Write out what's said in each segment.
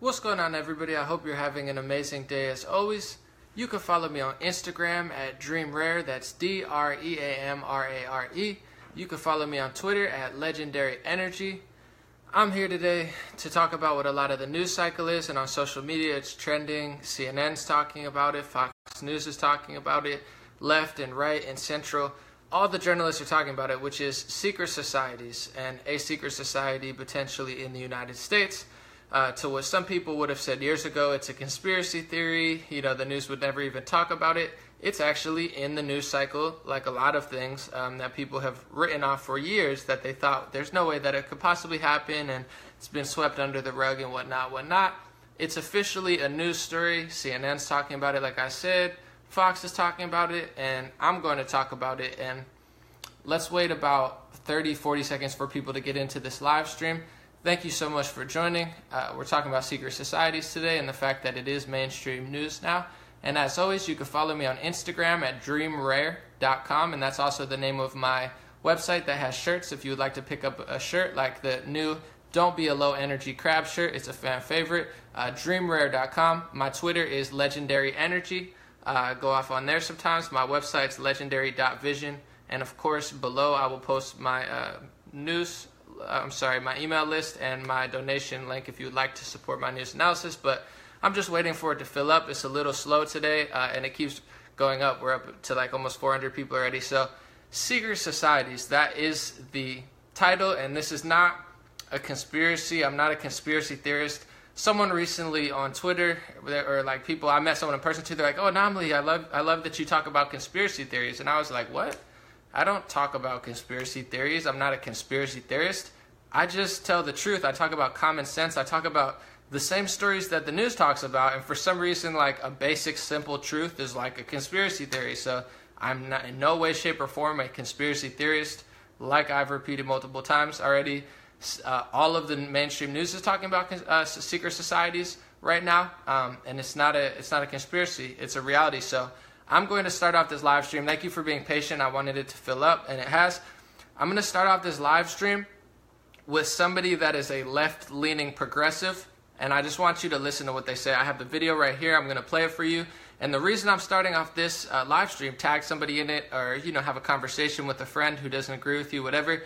What's going on, everybody? I hope you're having an amazing day as always. You can follow me on Instagram at DreamRare, that's DreamRare. You can follow me on Twitter at Legendary Energy. I'm here today to talk about what a lot of the news cycle is, and on social media it's trending. CNN's talking about it, Fox News is talking about it, left and right and central. All the journalists are talking about it, which is secret societies, and a secret society potentially in the United States. To what some people would have said years ago, it's a conspiracy theory, the news would never even talk about it. It's actually in the news cycle, like a lot of things that people have written off for years that they thought there's no way that it could possibly happen, and it's been swept under the rug and whatnot. It's officially a news story. CNN's talking about it, like I said. Fox is talking about it, and I'm going to talk about it. And let's wait about 30-40 seconds for people to get into this live stream. Thank you so much for joining. We're talking about secret societies today and the fact that it is mainstream news now. And as always, you can follow me on Instagram at dreamrare.com, and that's also the name of my website that has shirts. If you would like to pick up a shirt like the new Don't Be a Low Energy Crab shirt, it's a fan favorite, dreamrare.com. My Twitter is Legendary Energy. Go off on there sometimes. My website's legendary.vision. And of course, below I will post my my email list and my donation link if you would like to support my news analysis. But I'm just waiting for it to fill up. It's a little slow today, and it keeps going up. We're up to like almost 400 people already. So secret societies, that is the title, and this is not a conspiracy. I'm not a conspiracy theorist. Someone recently on Twitter, or like people, I met someone in person too, they're like, "Oh, Namli, I love that you talk about conspiracy theories." And I was like, "What? I don't talk about conspiracy theories. I'm not a conspiracy theorist. I just tell the truth. I talk about common sense. I talk about the same stories that the news talks about, and for some reason, like a basic, simple truth is like a conspiracy theory. So I'm not in no way, shape, or form a conspiracy theorist. Like I've repeated multiple times already, all of the mainstream news is talking about secret societies right now, and it's not a conspiracy. It's a reality. So I'm going to start off this live stream. Thank you for being patient. I wanted it to fill up, and it has. I'm going to start off this live stream with somebody that is a left-leaning progressive, and I just want you to listen to what they say. I have the video right here. I'm going to play it for you. And the reason I'm starting off this live stream, tag somebody in it, or have a conversation with a friend who doesn't agree with you, whatever.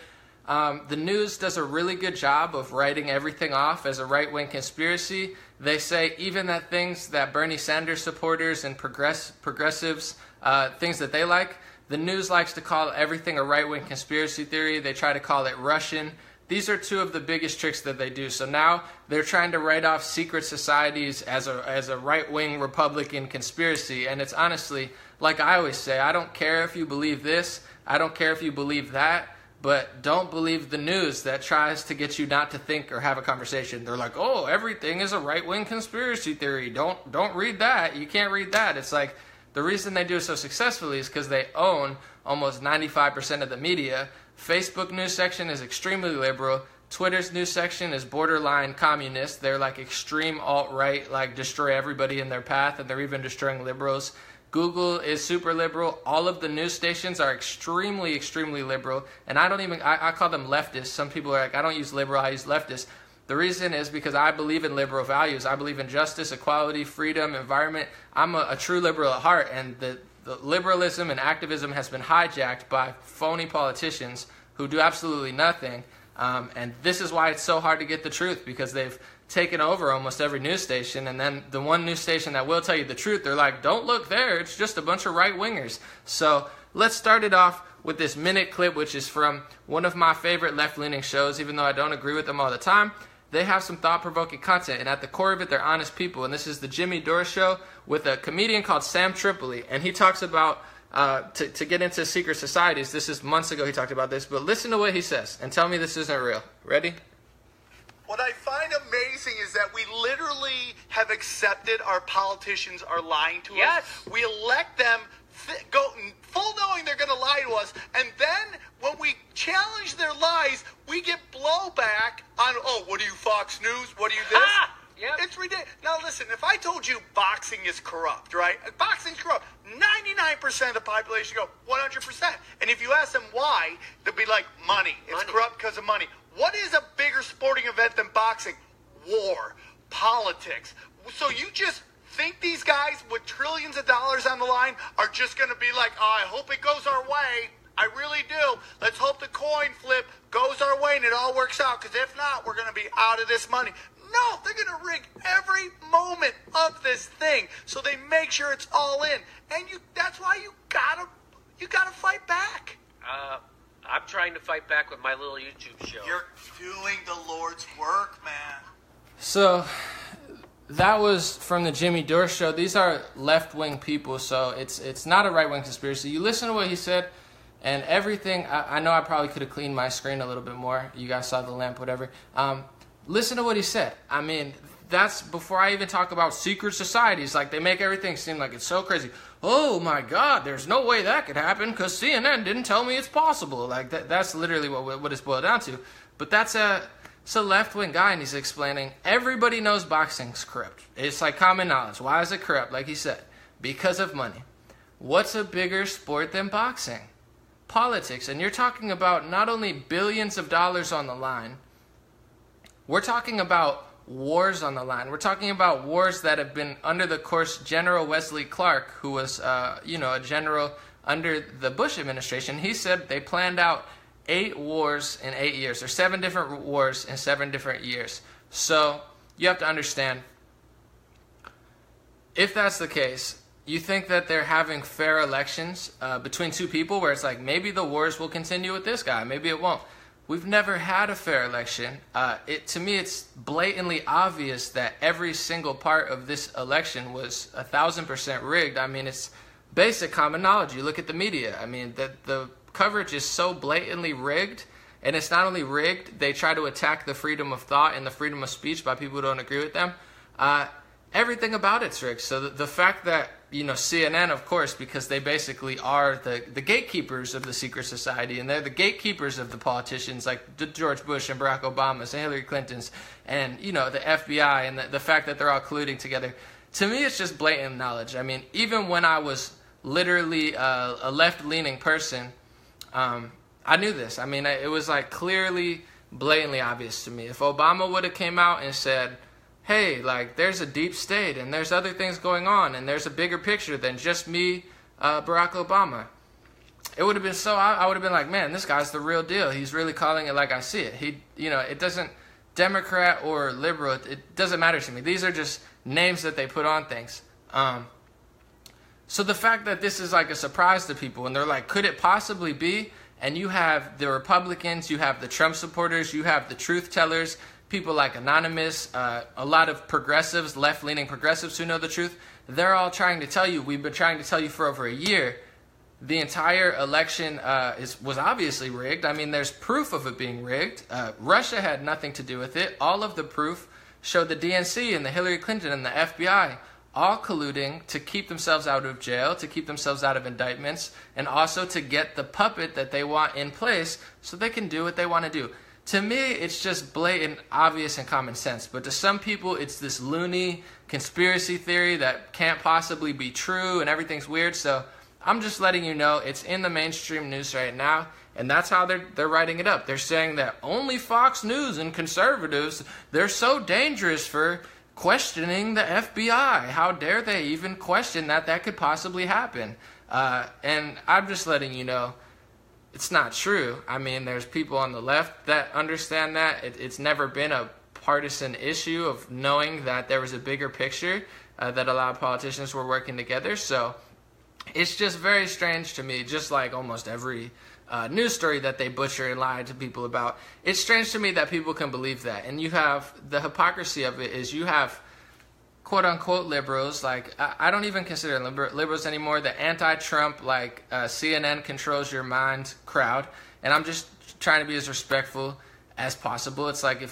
The news does a really good job of writing everything off as a right-wing conspiracy. They say even that things that Bernie Sanders supporters and progressives, things that they like, the news likes to call everything a right-wing conspiracy theory. They try to call it Russian. These are two of the biggest tricks that they do. So now they're trying to write off secret societies as a right-wing Republican conspiracy. And it's honestly, like I always say, I don't care if you believe this. I don't care if you believe that. But don't believe the news that tries to get you not to think or have a conversation. They're like, oh, everything is a right-wing conspiracy theory. Don't read that. You can't read that. It's like the reason they do it so successfully is because they own almost 95% of the media. Facebook news section is extremely liberal. Twitter's news section is borderline communist. They're like extreme alt-right, like destroy everybody in their path, and they're even destroying liberals. Google is super liberal. All of the news stations are extremely, extremely liberal. And I call them leftists. Some people are like, I don't use liberal, I use leftist. The reason is because I believe in liberal values. I believe in justice, equality, freedom, environment. I'm a true liberal at heart. And the liberalism and activism has been hijacked by phony politicians who do absolutely nothing. And this is why it's so hard to get the truth, because they've taken over almost every news station, and then the one news station that will tell you the truth, they're like, don't look there, it's just a bunch of right-wingers. So let's start it off with this minute clip, which is from one of my favorite left-leaning shows, even though I don't agree with them all the time. They have some thought-provoking content, and at the core of it, they're honest people. And this is the Jimmy Dore Show with a comedian called Sam Tripoli, and he talks about to get into secret societies. This is months ago he talked about this, but listen to what he says and tell me this isn't real. Ready? What I find amazing is that we literally have accepted our politicians are lying to us. We elect them full knowing they're going to lie to us, and then when we challenge their lies, we get blowback on, oh, what are you, Fox News? What are you this? Yep. It's ridiculous. Now listen, if I told you boxing is corrupt, right? Boxing's corrupt. 99% of the population go 100%. And if you ask them why, they'll be like, money. It's corrupt because of money. What is a bigger sporting event than boxing? War. politics. So you just think these guys with trillions of dollars on the line are just going to be like, oh, I hope it goes our way. I really do. Let's hope the coin flip goes our way and it all works out, because if not, we're going to be out of this money. No, they're going to rig every moment of this thing so they make sure it's all in. And that's why you gotta fight back. I'm trying to fight back with my little YouTube show. You're doing the Lord's work, man. So that was from the Jimmy Dore show. These are left-wing people, so it's not a right-wing conspiracy. You listen to what he said, and everything. I know I probably could have cleaned my screen a little bit more. You guys saw the lamp, whatever. Listen to what he said. I mean, that's before I even talk about secret societies. Like, they make everything seem like it's so crazy. Oh my God, there's no way that could happen because CNN didn't tell me it's possible. Like, that's literally what it's boiled down to. But it's a left-wing guy, and he's explaining everybody knows boxing's corrupt. It's like common knowledge. Why is it corrupt? Like he said, because of money. What's a bigger sport than boxing? Politics. And you're talking about not only billions of dollars on the line, we're talking about wars on the line. We're talking about wars that have been under the course. General Wesley Clark, who was, a general under the Bush administration, he said they planned out 8 wars in 8 years, or 7 different wars in 7 different years. So you have to understand, if that's the case, you think that they're having fair elections between 2 people where it's like, maybe the wars will continue with this guy, maybe it won't. We've never had a fair election. To me, it's blatantly obvious that every single part of this election was 1,000% rigged. I mean, it's basic common knowledge. You look at the media. I mean, the coverage is so blatantly rigged, and it's not only rigged, they try to attack the freedom of thought and the freedom of speech by people who don't agree with them. Everything about it's rigged. So the fact that, CNN, of course, because they basically are the gatekeepers of the secret society, and they're the gatekeepers of the politicians like George Bush and Barack Obama and Hillary Clinton's, and, the FBI, and the fact that they're all colluding together. To me, it's just blatant knowledge. I mean, even when I was literally a left-leaning person, I knew this. I mean, it was like clearly, blatantly obvious to me. If Obama would have came out and said, hey, like, there's a deep state, and there's other things going on, and there's a bigger picture than just me, Barack Obama, it would have been I would have been like, man, this guy's the real deal. He's really calling it like I see it. It doesn't, Democrat or liberal, it doesn't matter to me. These are just names that they put on things. So the fact that this is like a surprise to people, and they're like, could it possibly be? And you have the Republicans, you have the Trump supporters, you have the truth tellers, people like Anonymous, a lot of progressives, left-leaning progressives who know the truth. They're all trying to tell you, we've been trying to tell you for over a year, the entire election was obviously rigged. I mean, there's proof of it being rigged. Russia had nothing to do with it. All of the proof showed the DNC and the Hillary Clinton and the FBI all colluding to keep themselves out of jail, to keep themselves out of indictments, and also to get the puppet that they want in place so they can do what they want to do. To me, it's just blatant, obvious, and common sense. But to some people, it's this loony conspiracy theory that can't possibly be true and everything's weird. So I'm just letting you know it's in the mainstream news right now, and that's how they're writing it up. They're saying that only Fox News and conservatives, they're so dangerous for questioning the FBI. How dare they even question that could possibly happen? And I'm just letting you know, it's not true. I mean, there's people on the left that understand that. It's never been a partisan issue of knowing that there was a bigger picture, that a lot of politicians were working together. So it's just very strange to me, just like almost every news story that they butcher and lie to people about. It's strange to me that people can believe that. And you have the hypocrisy of it is you have quote-unquote liberals, like, I don't even consider liberals anymore, the anti-Trump, like, CNN controls your mind crowd, and I'm just trying to be as respectful as possible. It's like,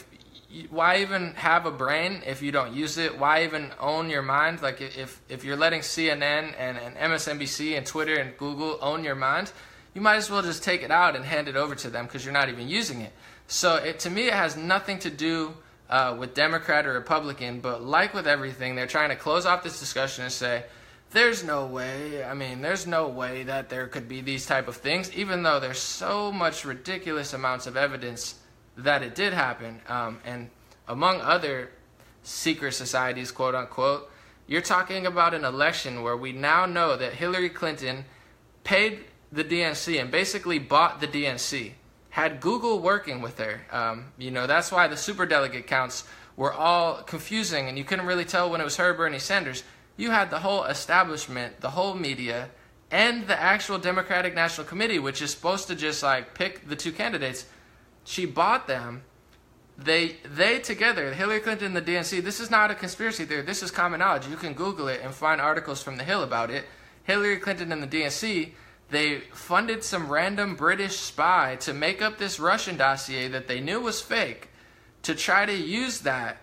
why even have a brain if you don't use it? Why even own your mind? Like, if you're letting CNN and MSNBC and Twitter and Google own your mind, you might as well just take it out and hand it over to them because you're not even using it. So to me, it has nothing to do with Democrat or Republican, but like with everything, they're trying to close off this discussion and say, there's no way, there's no way that there could be these type of things, even though there's so much ridiculous amounts of evidence that it did happen. And among other secret societies, quote unquote. You're talking about an election where we now know that Hillary Clinton paid the DNC and basically bought the DNC, had Google working with her. That's why the superdelegate counts were all confusing and you couldn't really tell when it was her or Bernie Sanders. You had the whole establishment, the whole media, and the actual Democratic National Committee, which is supposed to just like pick the two candidates. She bought them. They together, Hillary Clinton and the DNC, this is not a conspiracy theory. This is common knowledge. You can Google it and find articles from The Hill about it. Hillary Clinton and the DNC, they funded some random British spy to make up this Russian dossier that they knew was fake, to try to use that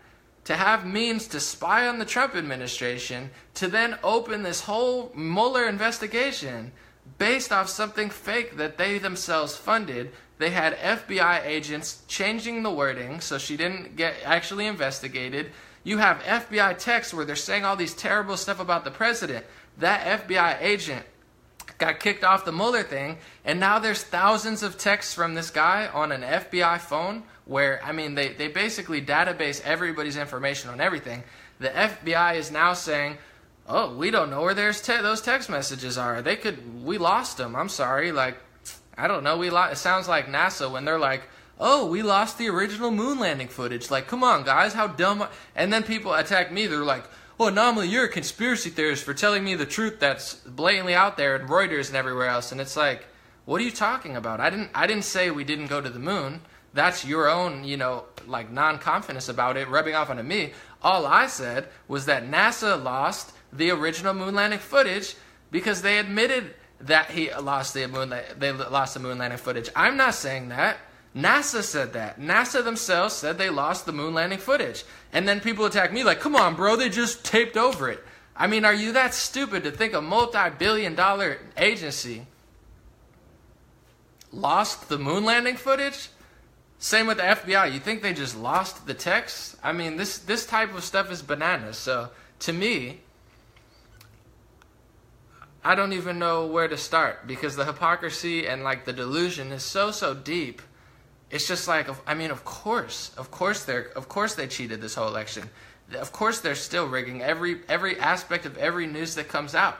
to have means to spy on the Trump administration, to then open this whole Mueller investigation based off something fake that they themselves funded. They had FBI agents changing the wording so she didn't get actually investigated. You have FBI texts where they're saying all these terrible stuff about the president. That FBI agent got kicked off the Mueller thing, and now there's thousands of texts from this guy on an FBI phone where, they basically database everybody's information on everything. The FBI is now saying, oh, we don't know where those text messages are. We lost them. I'm sorry. I don't know. It sounds like NASA when they're like, oh, we lost the original moon landing footage. Like, come on, guys, how dumb. And then people attack me. They're like, oh, Anomaly, you're a conspiracy theorist for telling me the truth that's blatantly out there in Reuters and everywhere else. And it's like, what are you talking about? I didn't say we didn't go to the moon. That's your own, non-confidence about it, rubbing off onto me. All I said was that NASA lost the original moon landing footage because they admitted that they lost the moon landing footage. I'm not saying that. NASA said that. NASA themselves said they lost the moon landing footage. And then people attack me like, come on, bro, they just taped over it. Are you that stupid to think a multi-billion-dollar agency lost the moon landing footage? Same with the FBI. You think they just lost the text? This type of stuff is bananas. So, to me, I don't even know where to start because the hypocrisy and the delusion is so deep. It's just like, of course they cheated this whole election. Of course they're still rigging every aspect of every news that comes out.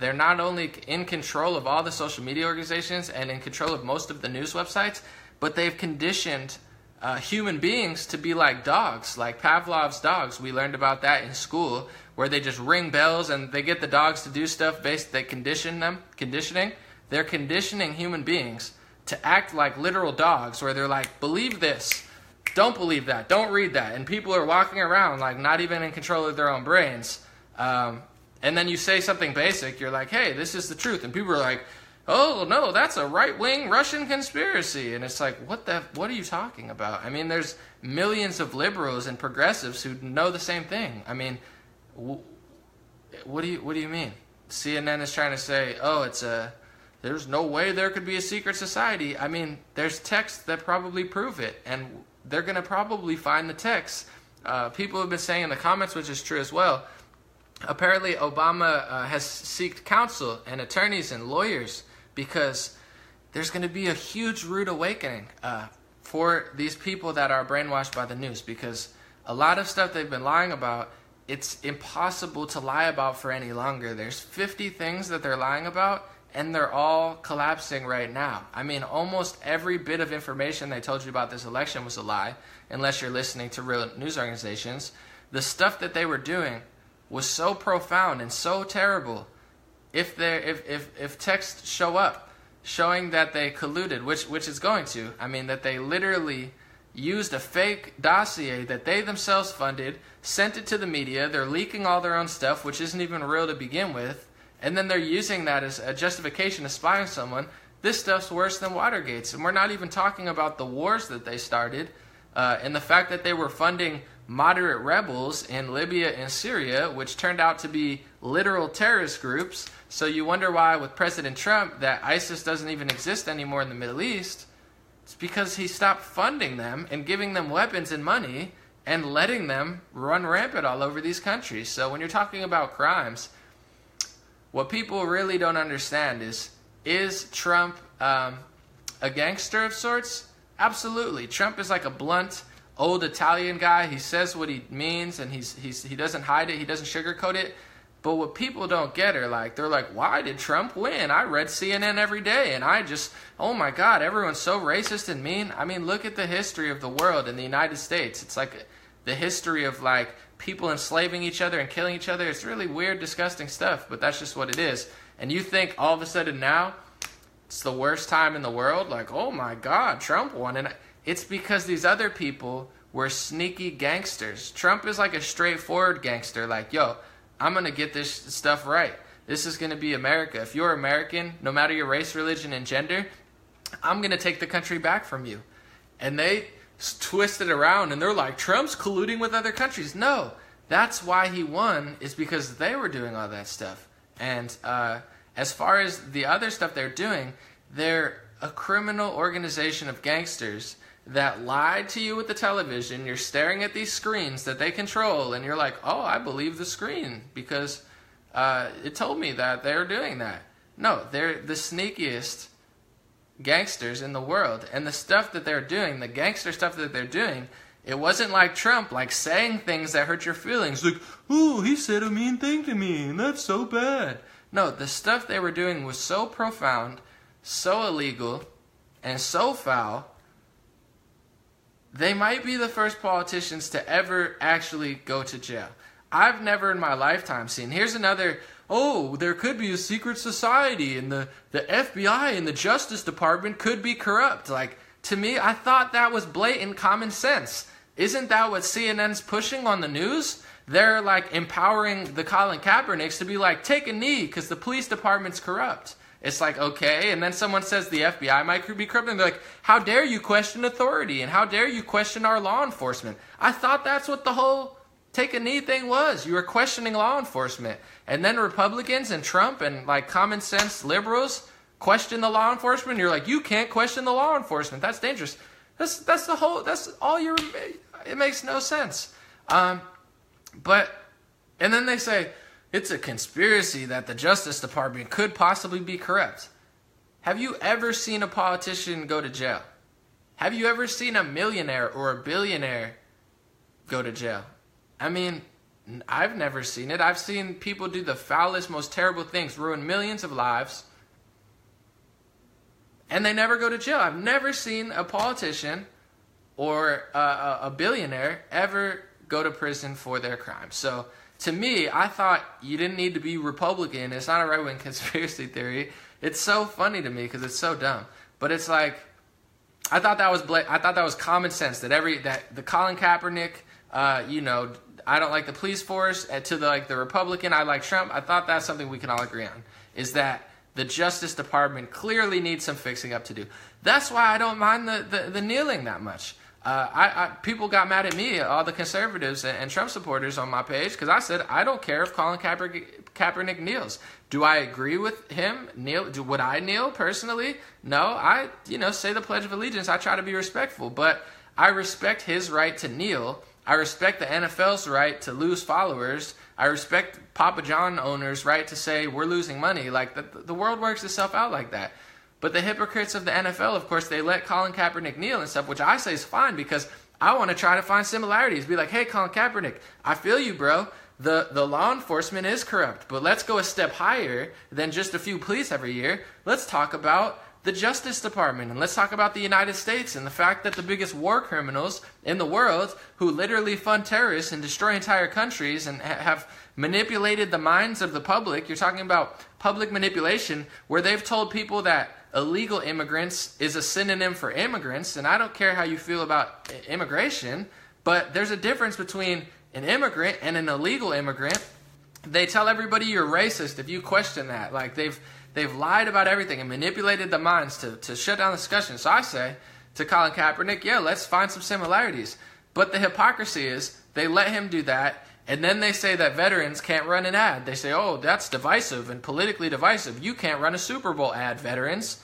They're not only in control of all the social media organizations and in control of most of the news websites, but they've conditioned human beings to be like dogs, like Pavlov's dogs. We learned about that in school, where they just ring bells and they get the dogs to do stuff they conditioning. They're conditioning human beings to act like literal dogs, where they're like, believe this, don't believe that, don't read that. And people are walking around not even in control of their own brains. And then you say something basic, you're like, hey, this is the truth. And people are like, oh, no, that's a right-wing Russian conspiracy. And it's like, what are you talking about? There's millions of liberals and progressives who know the same thing. What do you mean? CNN is trying to say, oh, there's no way there could be a secret society. There's texts that probably prove it, and they're going to probably find the texts. People have been saying in the comments, which is true as well, apparently Obama has sought counsel and attorneys and lawyers because there's going to be a huge rude awakening for these people that are brainwashed by the news, because a lot of stuff they've been lying about, it's impossible to lie about for any longer. There's 50 things that they're lying about, and they're all collapsing right now. Almost every bit of information they told you about this election was a lie, unless you're listening to real news organizations. The stuff that they were doing was so profound and so terrible. If texts show up showing that they colluded, which is going to, that they literally used a fake dossier that they themselves funded, sent it to the media, they're leaking all their own stuff, which isn't even real to begin with, and then they're using that as a justification to spy on someone. This stuff's worse than Watergate's. And we're not even talking about the wars that they started and the fact that they were funding moderate rebels in Libya and Syria, which turned out to be literal terrorist groups. So you wonder why with President Trump that ISIS doesn't even exist anymore in the Middle East. It's because he stopped funding them and giving them weapons and money and letting them run rampant all over these countries. So when you're talking about crimes, what people really don't understand is Trump a gangster of sorts? Absolutely. Trump is like a blunt, old Italian guy. He says what he means, and he doesn't hide it. He doesn't sugarcoat it. But what people don't get are like, they're like, why did Trump win? I read CNN every day, and oh my God, everyone's so racist and mean. I mean, look at the history of the world in the United States. It's like the history of like people enslaving each other and killing each other. It's really weird, disgusting stuff, but that's just what it is. And you think all of a sudden now it's the worst time in the world? Like, oh my God, Trump won. And it's because these other people were sneaky gangsters. Trump is like a straightforward gangster. Like, yo, I'm going to get this stuff right. This is going to be America. If you're American, no matter your race, religion, and gender, I'm going to take the country back from you. And they twist it around, and they're like, Trump's colluding with other countries. No, that's why he won, is because they were doing all that stuff. And as far as the other stuff they're doing, they're a criminal organization of gangsters that lied to you with the television. You're staring at these screens that they control, and you're like, oh, I believe the screen because it told me that they're doing that. No, they're the sneakiest gangsters in the world. And the stuff that they're doing, the gangster stuff that they're doing, it wasn't like Trump, like saying things that hurt your feelings. Like, oh, he said a mean thing to me, and that's so bad. No, the stuff they were doing was so profound, so illegal, and so foul. They might be the first politicians to ever actually go to jail. I've never in my lifetime seen. Here's another, oh, there could be a secret society and the FBI and the Justice Department could be corrupt. Like, to me, I thought that was blatant common sense. Isn't that what CNN's pushing on the news? They're like empowering the Colin Kaepernicks to be like, take a knee because the police department's corrupt. It's like, okay, and then someone says the FBI might be corrupt, and they're like, how dare you question authority, and how dare you question our law enforcement? I thought that's what the whole take a knee thing was. You were questioning law enforcement. And then Republicans and Trump and like common sense liberals question the law enforcement. You're like, you can't question the law enforcement. That's dangerous. That's all you're, it makes no sense. And then they say, it's a conspiracy that the Justice Department could possibly be corrupt. Have you ever seen a politician go to jail? Have you ever seen a millionaire or a billionaire go to jail? I mean, I've never seen it. I've seen people do the foulest, most terrible things, ruin millions of lives, and they never go to jail. I've never seen a politician or a billionaire ever go to prison for their crimes. So, to me, I thought you didn't need to be Republican. It's not a right-wing conspiracy theory. It's so funny to me because it's so dumb. But it's like, I thought that was common sense that the Colin Kaepernick, I don't like the police force, to the Republican, I like Trump. I thought that's something we can all agree on, is that the Justice Department clearly needs some fixing up to do. That's why I don't mind the kneeling that much. People got mad at me, all the conservatives and Trump supporters on my page, because I said I don't care if Colin Kaepernick kneels. Do I agree with him? Would I kneel personally? No. I say the Pledge of Allegiance. I try to be respectful, but I respect his right to kneel. I respect the NFL's right to lose followers. I respect Papa John owners' right to say we're losing money. Like the world works itself out like that. But the hypocrites of the NFL, of course, they let Colin Kaepernick kneel and stuff, which I say is fine because I want to try to find similarities. Be like, hey, Colin Kaepernick, I feel you, bro. The law enforcement is corrupt, but let's go a step higher than just a few police every year. Let's talk about the Justice Department, and let's talk about the United States and the fact that the biggest war criminals in the world who literally fund terrorists and destroy entire countries and have manipulated the minds of the public. You're talking about public manipulation where they've told people that illegal immigrants is a synonym for immigrants, and I don't care how you feel about immigration, but there's a difference between an immigrant and an illegal immigrant. They tell everybody you're racist if you question that. Like they've lied about everything and manipulated the minds to shut down the discussion. So I say to Colin Kaepernick, yeah, let's find some similarities. But the hypocrisy is they let him do that, and then they say that veterans can't run an ad. They say, oh, that's divisive and politically divisive. You can't run a Super Bowl ad, veterans.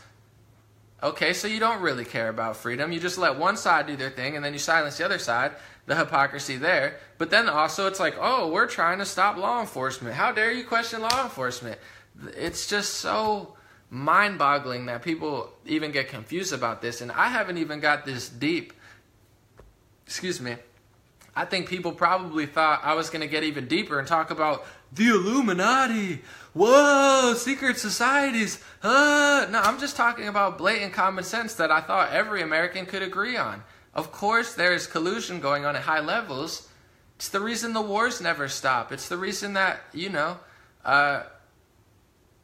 Okay, so you don't really care about freedom. You just let one side do their thing, and then you silence the other side. The hypocrisy there. But then also it's like, oh, we're trying to stop law enforcement. How dare you question law enforcement? It's just so mind-boggling that people even get confused about this. And I haven't even got this deep excuse me, I think people probably thought I was going to get even deeper and talk about the Illuminati. Whoa, secret societies. No, I'm just talking about blatant common sense that I thought every American could agree on. Of course, there's collusion going on at high levels. It's the reason the wars never stop. It's the reason that,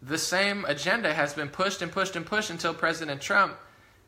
the same agenda has been pushed and pushed and pushed until President Trump.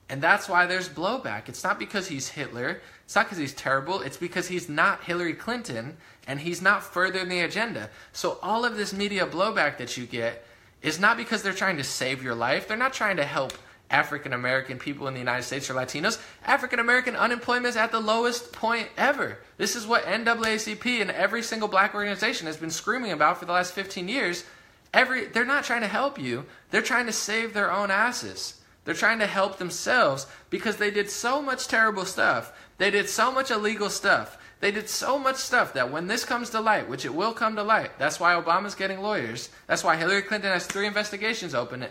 And that's why there's blowback. It's not because he's Hitler. It's not because he's terrible. It's because he's not Hillary Clinton, and he's not furthering the agenda. So all of this media blowback that you get is not because they're trying to save your life. They're not trying to help African-American people in the United States or Latinos. African-American unemployment is at the lowest point ever. This is what NAACP and every single black organization has been screaming about for the last 15 years. They're not trying to help you. They're trying to save their own asses. They're trying to help themselves because they did so much terrible stuff. They did so much illegal stuff. They did so much stuff that when this comes to light, which it will come to light, that's why Obama's getting lawyers. That's why Hillary Clinton has 3 investigations open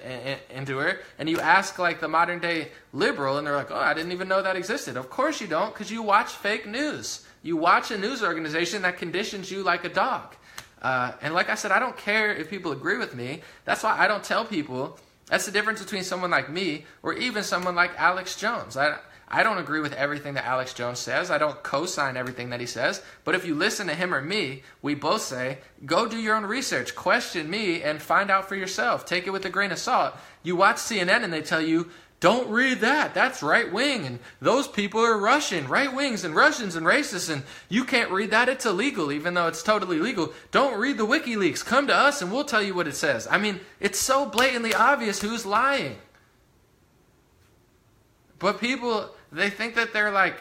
into her. And you ask like the modern day liberal and they're like, oh, I didn't even know that existed. Of course you don't, because you watch fake news. You watch a news organization that conditions you like a dog. And like I said, I don't care if people agree with me. That's why I don't tell people. That's the difference between someone like me or even someone like Alex Jones. I don't agree with everything that Alex Jones says. I don't co-sign everything that he says. But if you listen to him or me, we both say, go do your own research, question me, and find out for yourself. Take it with a grain of salt. You watch CNN and they tell you, don't read that. That's right-wing, and those people are Russian, right-wings and Russians and racists, and you can't read that. It's illegal, even though it's totally legal. Don't read the WikiLeaks. Come to us and we'll tell you what it says. I mean, it's so blatantly obvious who's lying. But people, they think that their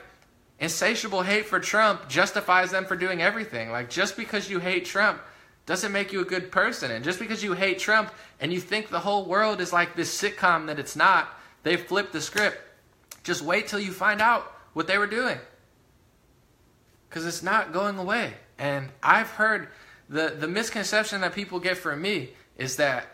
insatiable hate for Trump justifies them for doing everything. Like, just because you hate Trump doesn't make you a good person. And just because you hate Trump and you think the whole world is like this sitcom that it's not, they flipped the script. Just wait till you find out what they were doing. Because it's not going away. And I've heard the misconception that people get from me is that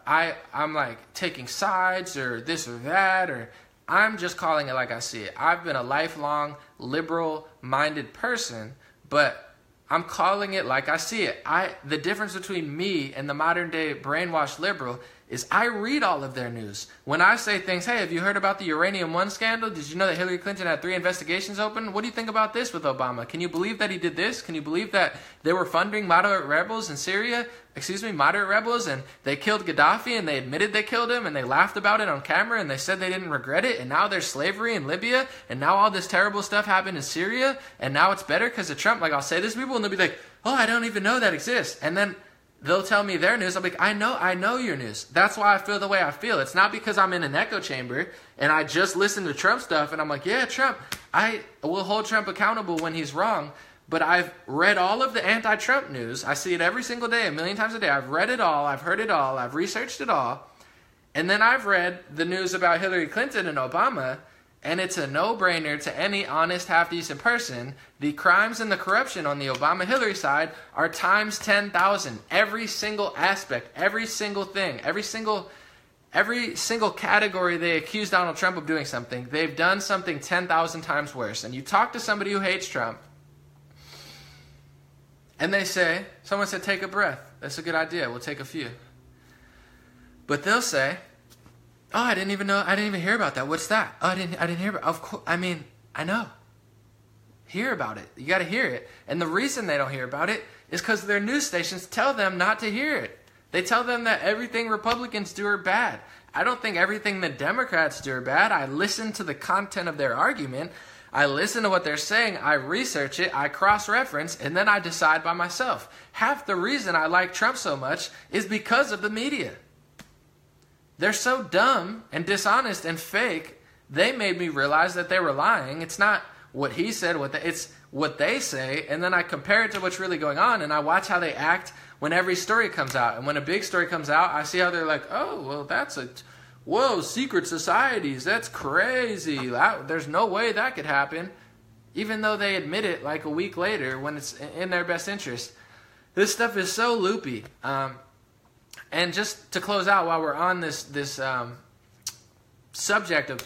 I'm like taking sides or this or that, or I'm just calling it like I see it. I've been a lifelong liberal-minded person, but I'm calling it like I see it. The difference between me and the modern-day brainwashed liberal is I read all of their news. When I say things, hey, have you heard about the Uranium One scandal? Did you know that Hillary Clinton had 3 investigations open? What do you think about this with Obama? Can you believe that he did this? Can you believe that they were funding moderate rebels in Syria? Moderate rebels, and they killed Gaddafi, and they admitted they killed him, and they laughed about it on camera, and they said they didn't regret it, and now there's slavery in Libya, and now all this terrible stuff happened in Syria, and now it's better because of Trump. Like, I'll say this to people, and they'll be like, oh, I don't even know that exists. And then they'll tell me their news. I'm like, I know your news. That's why I feel the way I feel. It's not because I'm in an echo chamber and I just listen to Trump stuff and I'm like, yeah, Trump. I will hold Trump accountable when he's wrong. But I've read all of the anti-Trump news. I see it every single day, a million times a day. I've read it all. I've heard it all. I've researched it all. And then I've read the news about Hillary Clinton and Obama. And it's a no-brainer to any honest, half-decent person. The crimes and the corruption on the Obama-Hillary side are times 10,000. Every single aspect, every single thing, every single category they accuse Donald Trump of doing something, they've done something 10,000 times worse. And you talk to somebody who hates Trump, and they say, someone said, take a breath. That's a good idea. We'll take a few. But they'll say, oh, I didn't even hear about that. What's that? Oh, I didn't hear about it. Of course, I know. Hear about it. You got to hear it. And the reason they don't hear about it is because their news stations tell them not to hear it. They tell them that everything Republicans do are bad. I don't think everything the Democrats do are bad. I listen to the content of their argument. I listen to what they're saying. I research it. I cross-reference. And then I decide by myself. Half the reason I like Trump so much is because of the media. They're so dumb and dishonest and fake, they made me realize that they were lying. It's not what he said, it's what they say, and then I compare it to what's really going on, and I watch how they act when every story comes out. And when a big story comes out, I see how they're like, oh, well, whoa, secret societies, that's crazy. There's no way that could happen, even though they admit it like a week later when it's in their best interest. This stuff is so loopy. And just to close out while we're on this subject of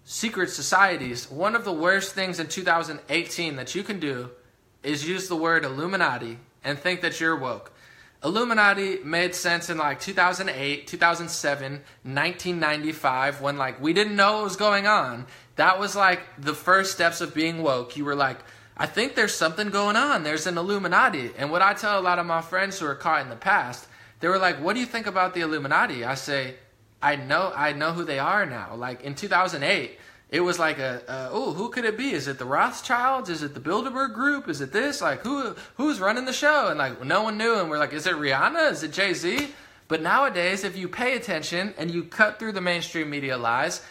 secret societies, one of the worst things in 2018 that you can do is use the word Illuminati and think that you're woke. Illuminati made sense in like 2008, 2007, 1995 when like we didn't know what was going on. That was like the first steps of being woke. You were like, I think there's something going on. There's an Illuminati. And what I tell a lot of my friends who are caught in the past, they were like, what do you think about the Illuminati? I say, I know who they are now. Like in 2008, it was like who could it be? Is it the Rothschilds? Is it the Bilderberg Group? Is it this? Like, who's running the show? And like, no one knew. And we're like, is it Rihanna? Is it Jay-Z? But nowadays, if you pay attention and you cut through the mainstream media lies,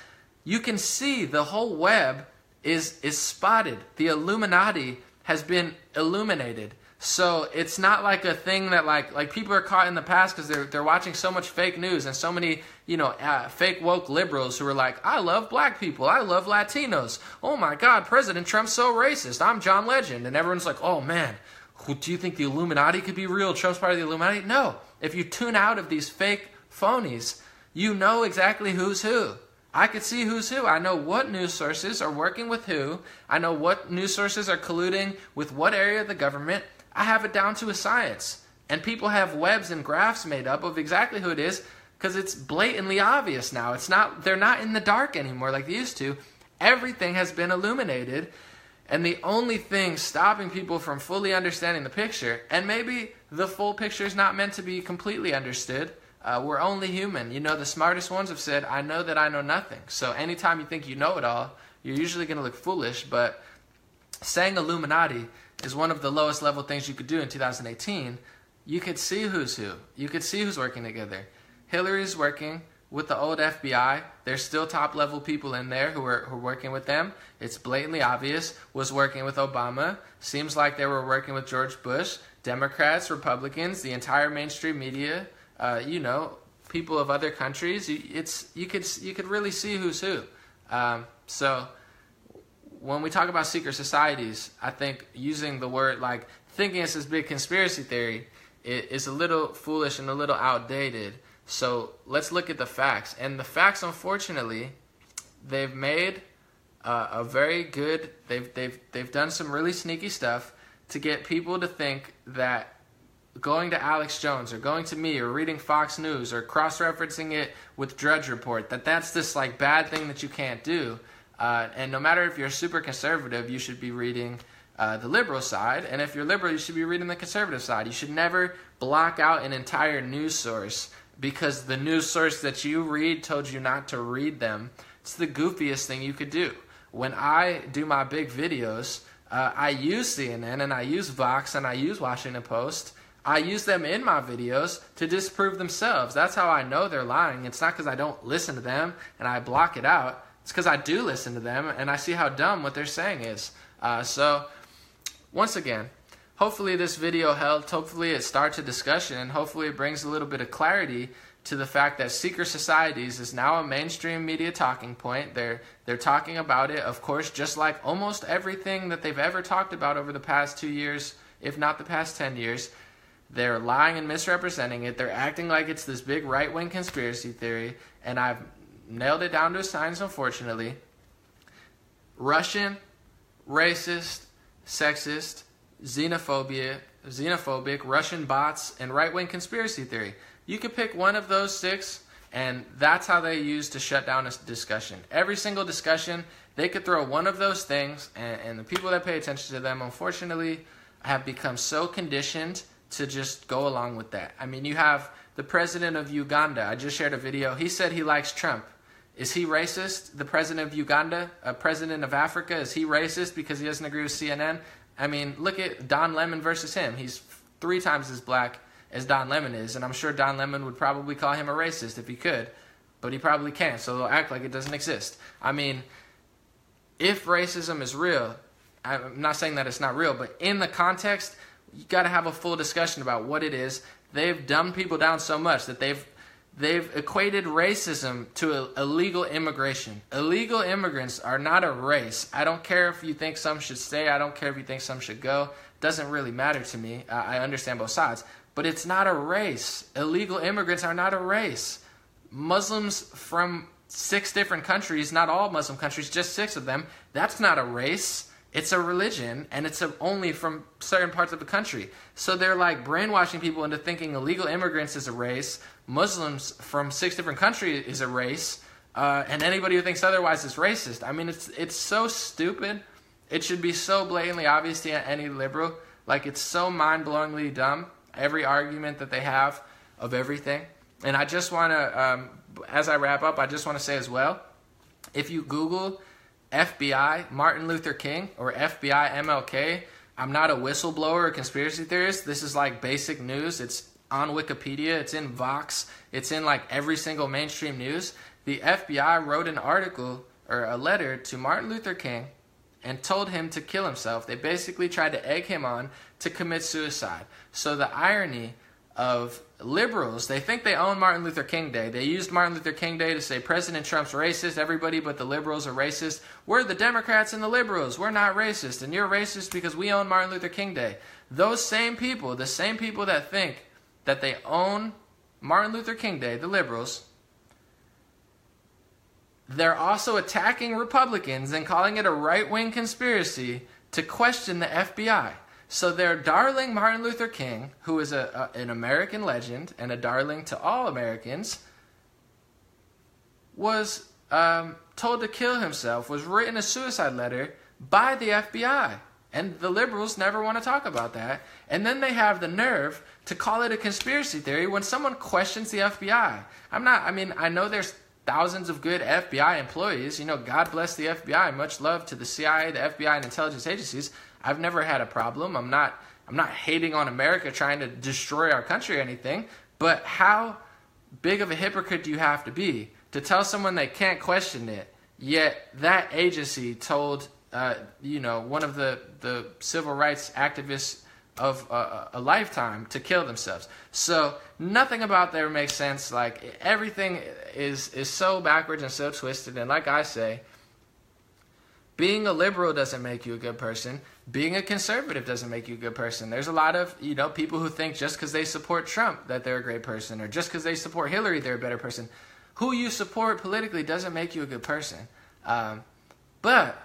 you can see the whole web is spotted. The Illuminati has been illuminated. So it's not like a thing that like people are caught in the past because they're watching so much fake news and so many fake woke liberals who are like, I love black people, I love Latinos. Oh my God, President Trump's so racist. I'm John Legend, and everyone's like, oh man, do you think the Illuminati could be real? Trump's part of the Illuminati? No. If you tune out of these fake phonies, you know exactly who's who. I could see who's who. I know what news sources are working with who. I know what news sources are colluding with what area of the government. I have it down to a science. And people have webs and graphs made up of exactly who it is because it's blatantly obvious now. They're not in the dark anymore like they used to. Everything has been illuminated. And the only thing stopping people from fully understanding the picture, and maybe the full picture is not meant to be completely understood. We're only human. The smartest ones have said, I know that I know nothing. So anytime you think you know it all, you're usually going to look foolish. But saying Illuminati is one of the lowest level things you could do in 2018. You could see who's who. You could see who's working together. Hillary's working with the old FBI. There's still top level people in there who are working with them. It's blatantly obvious. Was working with Obama. Seems like they were working with George Bush. Democrats, Republicans, the entire mainstream media, people of other countries. You could really see who's who. So when we talk about secret societies, I think using the word like thinking it's this big conspiracy theory is a little foolish and a little outdated. So let's look at the facts. And the facts, unfortunately, they've made a very good. They've done some really sneaky stuff to get people to think that going to Alex Jones or going to me or reading Fox News or cross-referencing it with Drudge Report, that's this like bad thing that you can't do. And no matter if you're super conservative, you should be reading the liberal side. And if you're liberal, you should be reading the conservative side. You should never block out an entire news source because the news source that you read told you not to read them. It's the goofiest thing you could do. When I do my big videos, I use CNN and I use Vox and I use Washington Post. I use them in my videos to disprove themselves. That's how I know they're lying. It's not because I don't listen to them and I block it out. It's because I do listen to them and I see how dumb what they're saying is. So, once again, hopefully this video helped. Hopefully it starts a discussion and hopefully it brings a little bit of clarity to the fact that secret societies is now a mainstream media talking point. They're talking about it, of course, just like almost everything that they've ever talked about over the past 2 years, if not the past 10 years. They're lying and misrepresenting it. They're acting like it's this big right-wing conspiracy theory, and I've nailed it down to a science, unfortunately. Russian, racist, sexist, xenophobic, Russian bots, and right-wing conspiracy theory. You could pick one of those 6, and that's how they use to shut down a discussion. Every single discussion, they could throw one of those things, and the people that pay attention to them, unfortunately, have become so conditioned to just go along with that. I mean, you have the president of Uganda. I just shared a video. He said he likes Trump. Is he racist? The president of Uganda, a president of Africa, is he racist because he doesn't agree with CNN? I mean, look at Don Lemon versus him. He's 3 times as black as Don Lemon is, and I'm sure Don Lemon would probably call him a racist if he could, but he probably can't, so they'll act like it doesn't exist. I mean, if racism is real, I'm not saying that it's not real, but in the context, you got to have a full discussion about what it is. They've dumbed people down so much that they've equated racism to illegal immigration. Illegal immigrants are not a race. I don't care if you think some should stay. I don't care if you think some should go. It doesn't really matter to me. I understand both sides. But it's not a race. Illegal immigrants are not a race. Muslims from 6 different countries, not all Muslim countries, just 6 of them. That's not a race. It's a religion, and it's only from certain parts of the country. So they're like brainwashing people into thinking illegal immigrants is a race, Muslims from 6 different countries is a race, and anybody who thinks otherwise is racist. I mean, it's so stupid. It should be so blatantly obvious to any liberal. Like, it's so mind-blowingly dumb, every argument that they have of everything. And I just want to, as I wrap up, I just want to say as well, if you Google FBI Martin Luther King or FBI MLK, I'm not a whistleblower or conspiracy theorist. This is like basic news. It's on Wikipedia. It's in Vox. It's in like every single mainstream news. The FBI wrote an article or a letter to Martin Luther King and told him to kill himself. They basically tried to egg him on to commit suicide. So the irony of liberals, they think they own Martin Luther King Day. They used Martin Luther King Day to say President Trump's racist, everybody but the liberals are racist. We're the Democrats and the liberals. We're not racist, and you're racist because we own Martin Luther King Day. Those same people, the same people that think that they own Martin Luther King Day, the liberals, they're also attacking Republicans and calling it a right-wing conspiracy to question the FBI. So they're darling Martin Luther King, who is an American legend and a darling to all Americans, was told to kill himself, was written a suicide letter by the FBI. And the liberals never want to talk about that. And then they have the nerve to call it a conspiracy theory when someone questions the FBI. I know there's thousands of good FBI employees. You know, God bless the FBI. Much love to the CIA, the FBI, and intelligence agencies. I've never had a problem. I'm not hating on America trying to destroy our country or anything. But how big of a hypocrite do you have to be to tell someone they can't question it, yet that agency told one of the civil rights activists of a lifetime to kill themselves? So nothing about there makes sense. Like, everything is so backwards and so twisted. And like I say, being a liberal doesn't make you a good person. Being a conservative doesn't make you a good person. There's a lot of people who think just because they support Trump that they're a great person, or just because they support Hillary they're a better person. Who you support politically doesn't make you a good person. But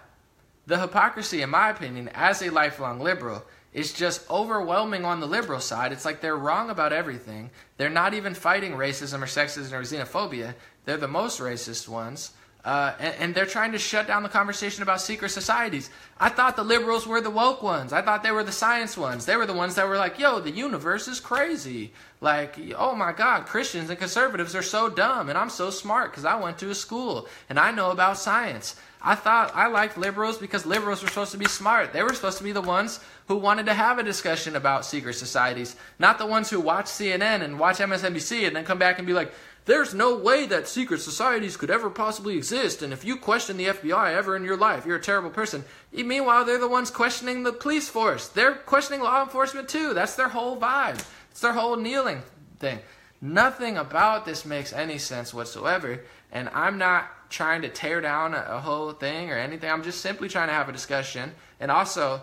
the hypocrisy, in my opinion, as a lifelong liberal, is just overwhelming on the liberal side. It's like they're wrong about everything. They're not even fighting racism or sexism or xenophobia. They're the most racist ones. And they're trying to shut down the conversation about secret societies. I thought the liberals were the woke ones. I thought they were the science ones. They were the ones that were like, yo, the universe is crazy. Like, oh my God, Christians and conservatives are so dumb, and I'm so smart because I went to a school and I know about science. I thought I liked liberals because liberals were supposed to be smart. They were supposed to be the ones who wanted to have a discussion about secret societies, not the ones who watch CNN and watch MSNBC and then come back and be like, there's no way that secret societies could ever possibly exist, and if you question the FBI ever in your life, you're a terrible person. Meanwhile, they're the ones questioning the police force. They're questioning law enforcement too. That's their whole vibe. It's their whole kneeling thing. Nothing about this makes any sense whatsoever, and I'm not trying to tear down a whole thing or anything. I'm just simply trying to have a discussion, and also,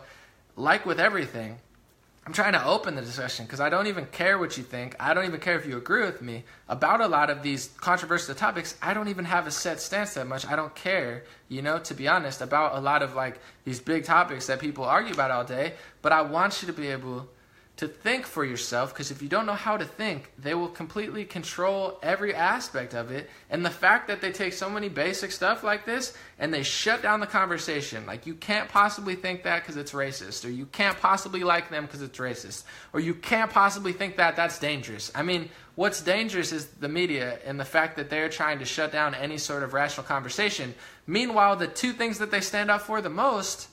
like with everything, I'm trying to open the discussion because I don't even care what you think. I don't even care if you agree with me about a lot of these controversial topics. I don't even have a set stance that much. I don't care, to be honest, about a lot of like these big topics that people argue about all day. But I want you to be able to think for yourself, because if you don't know how to think, they will completely control every aspect of it. And the fact that they take so many basic stuff like this and they shut down the conversation, like you can't possibly think that because it's racist, or you can't possibly like them because it's racist, or you can't possibly think that that's dangerous. I mean, what's dangerous is the media and the fact that they're trying to shut down any sort of rational conversation. Meanwhile, the two things that they stand up for the most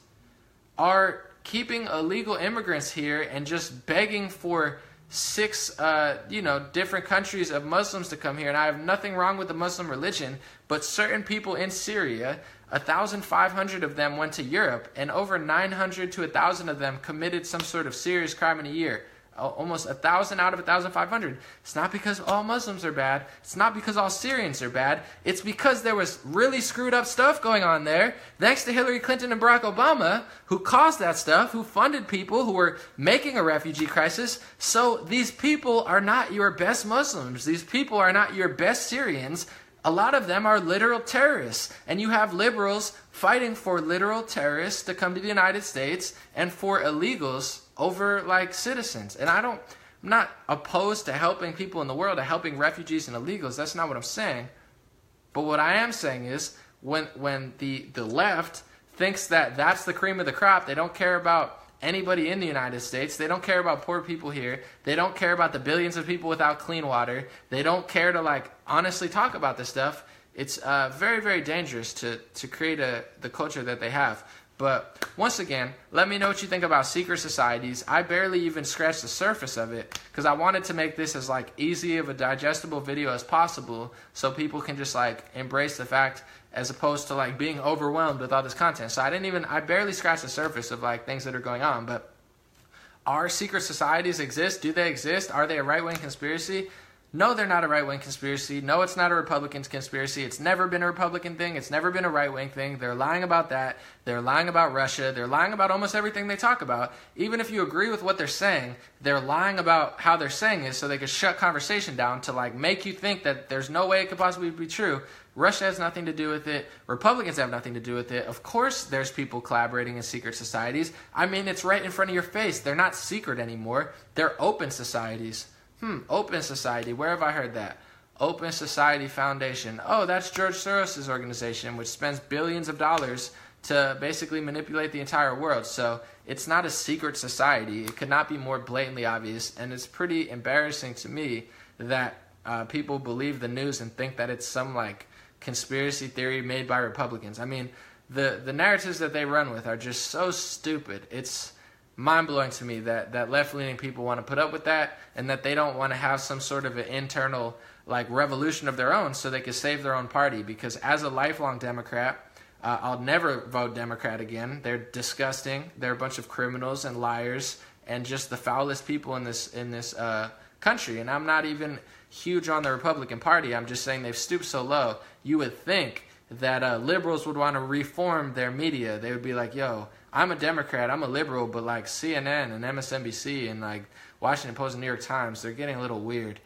are keeping illegal immigrants here and just begging for 6, different countries of Muslims to come here. And I have nothing wrong with the Muslim religion, but certain people in Syria, 1,500 of them went to Europe, and over 900 to 1,000 of them committed some sort of serious crime in a year. Almost 1,000 out of 1,500. It's not because all Muslims are bad. It's not because all Syrians are bad. It's because there was really screwed up stuff going on there, thanks to Hillary Clinton and Barack Obama, who caused that stuff, who funded people who were making a refugee crisis. So these people are not your best Muslims. These people are not your best Syrians. a lot of them are literal terrorists. And you have liberals fighting for literal terrorists to come to the United States and for illegals over like citizens. And I'm not opposed to helping people in the world, to helping refugees and illegals. That's not what I'm saying. But what I am saying is when the left thinks that that's the cream of the crop, they don't care about anybody in the United States. They don't care about poor people here. They don't care about the billions of people without clean water. They don't care to like honestly talk about this stuff. It's very, very dangerous to create the culture that they have. But once again, let me know what you think about secret societies. I barely even scratched the surface of it because I wanted to make this as like easy of a digestible video as possible so people can just like embrace the fact as opposed to like being overwhelmed with all this content. So I barely scratched the surface of like things that are going on. But are secret societies exist? Do they exist? Are they a right-wing conspiracy? No, they're not a right-wing conspiracy. No, it's not a Republican conspiracy. It's never been a Republican thing. It's never been a right-wing thing. They're lying about that. They're lying about Russia. They're lying about almost everything they talk about. Even if you agree with what they're saying, they're lying about how they're saying it so they can shut conversation down to like make you think that there's no way it could possibly be true. Russia has nothing to do with it. Republicans have nothing to do with it. Of course there's people collaborating in secret societies. I mean, it's right in front of your face. They're not secret anymore. They're open societies. Open Society. Where have I heard that? Open Society Foundation. Oh, that's George Soros' organization, which spends billions of dollars to basically manipulate the entire world. So it's not a secret society. It could not be more blatantly obvious. And it's pretty embarrassing to me that people believe the news and think that it's some like conspiracy theory made by Republicans. I mean, the narratives that they run with are just so stupid. It's mind-blowing to me that left-leaning people want to put up with that and that they don't want to have some sort of an internal like revolution of their own so they can save their own party. Because as a lifelong Democrat, I'll never vote Democrat again. They're disgusting. They're a bunch of criminals and liars and just the foulest people in this country. And I'm not even huge on the Republican Party. I'm just saying they've stooped so low. You would think that liberals would want to reform their media. They would be like, yo, I'm a Democrat, I'm a liberal, but like CNN and MSNBC and like Washington Post and New York Times, they're getting a little weird,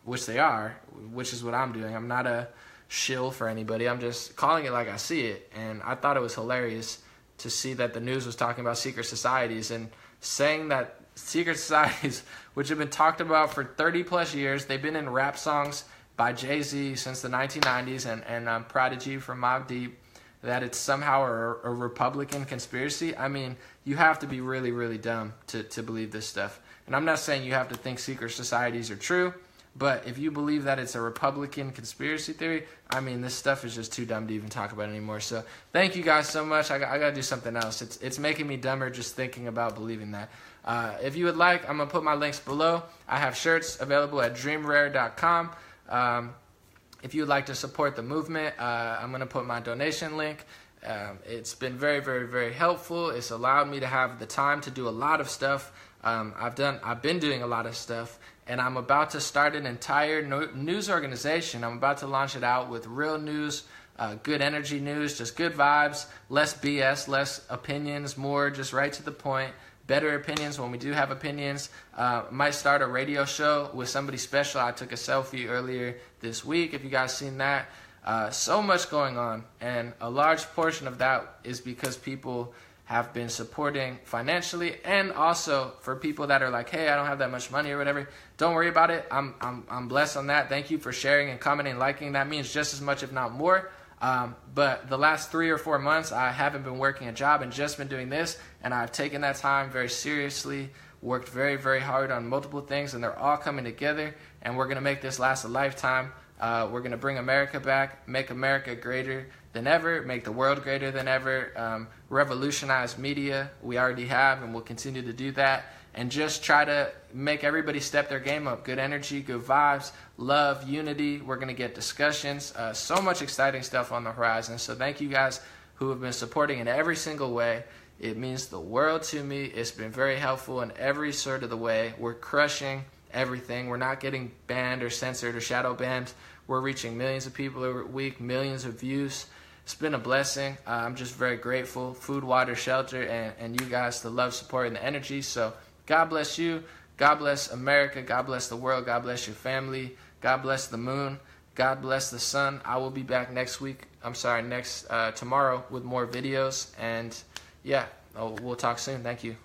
which they are, which is what I'm doing. I'm not a shill for anybody. I'm just calling it like I see it. And I thought it was hilarious to see that the news was talking about secret societies and saying that secret societies, which have been talked about for 30 plus years, they've been in rap songs by Jay-Z since the 1990s and Prodigy from Mobb Deep, that it's somehow a Republican conspiracy. I mean, you have to be really, really dumb to believe this stuff. And I'm not saying you have to think secret societies are true, but if you believe that it's a Republican conspiracy theory, I mean, this stuff is just too dumb to even talk about anymore. So thank you guys so much. I got to do something else. It's making me dumber just thinking about believing that. If you would like, I'm going to put my links below. I have shirts available at dreamrare.com. If you would like to support the movement, I'm going to put my donation link. It's been very, very, very helpful. It's allowed me to have the time to do a lot of stuff. I've been doing a lot of stuff, and I'm about to start an entire news organization. I'm about to launch it out with real news, good energy news, just good vibes, less BS, less opinions, more just right to the point. Better opinions when we do have opinions. Might start a radio show with somebody special. I took a selfie earlier this week, if you guys seen that. So much going on, and a large portion of that is because people have been supporting financially, and also for people that are like, hey, I don't have that much money or whatever, don't worry about it. I'm blessed on that. Thank you for sharing and commenting and liking. That means just as much, if not more. But the last 3 or 4 months, I haven't been working a job and just been doing this, and I've taken that time very seriously, worked very, very hard on multiple things, and they're all coming together, and we're going to make this last a lifetime. We're going to bring America back, make America greater than ever, make the world greater than ever, revolutionize media. We already have, and we'll continue to do that, and just try to make everybody step their game up. Good energy, good vibes, love, unity. We're going to get discussions. So much exciting stuff on the horizon. So thank you guys who have been supporting in every single way. It means the world to me. It's been very helpful in every sort of the way. We're crushing everything. We're not getting banned or censored or shadow banned. We're reaching millions of people every week, millions of views. It's been a blessing. I'm just very grateful. Food, water, shelter, and you guys, the love, support, and the energy. So God bless you. God bless America. God bless the world. God bless your family. God bless the moon. God bless the sun. I will be back next week. Tomorrow with more videos. And yeah, we'll talk soon. Thank you.